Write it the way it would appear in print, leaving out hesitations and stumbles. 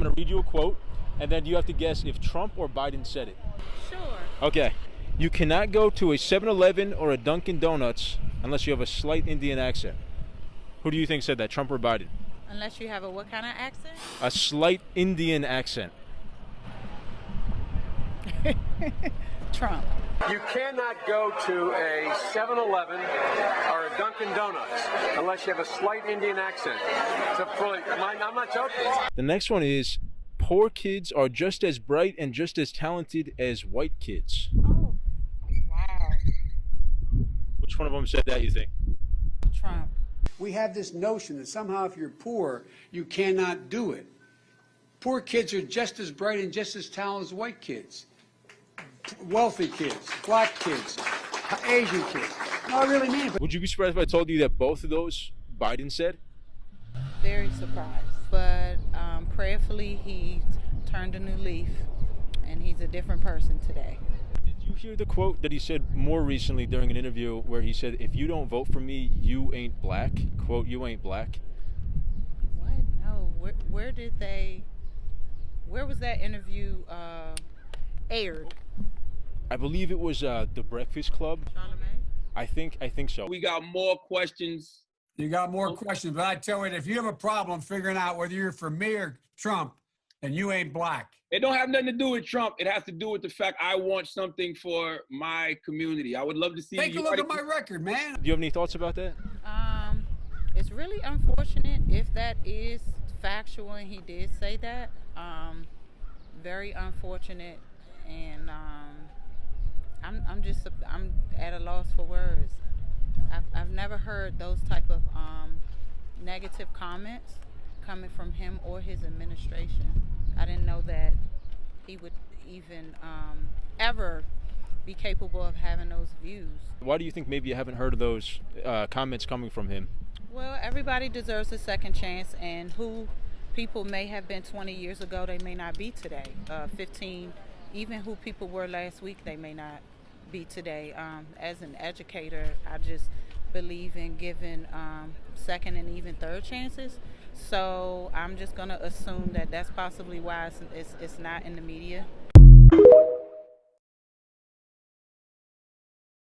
going to read you a quote, and then you have to guess if Trump or Biden said it. Sure. Okay. You cannot go to a 7-Eleven or a Dunkin' Donuts unless you have a slight Indian accent. Who do you think said that, Trump or Biden? Unless you have a what kind of accent? A slight Indian accent. Trump. You cannot go to a 7-Eleven or a Dunkin' Donuts unless you have a slight Indian accent. I'm not joking. The next one is, poor kids are just as bright and just as talented as white kids. Oh, wow. Which one of them said that, you think? Trump. We have this notion that somehow if you're poor, you cannot do it. Poor kids are just as bright and just as talented as white kids. Wealthy kids, black kids, Asian kids. No, I really mean it. Would you be surprised if I told you that both of those Biden said? Very surprised. But prayerfully, he turned a new leaf, and he's a different person today. Did you hear the quote that he said more recently during an interview where he said, if you don't vote for me, you ain't black? Quote, you ain't black. What? No. Where was that interview aired? I believe it was The Breakfast Club. Charlemagne? I think so. We got more questions. You got more questions, but I tell you, if you have a problem figuring out whether you're for me or Trump, then you ain't black. It don't have nothing to do with Trump. It has to do with the fact I want something for my community. I would love to see. Take a look at my record, man. Do you have any thoughts about that? It's really unfortunate if that is factual and he did say that. Very unfortunate, and I'm at a loss for words. I've never heard those type of negative comments coming from him or his administration. I didn't know that he would even ever be capable of having those views. Why do you think maybe you haven't heard of those comments coming from him? Well, everybody deserves a second chance, and who people may have been 20 years ago, they may not be today. 15, even who people were last week, they may not be today. As an educator, I just believe in giving second and even third chances. So I'm just going to assume that that's possibly why it's not in the media.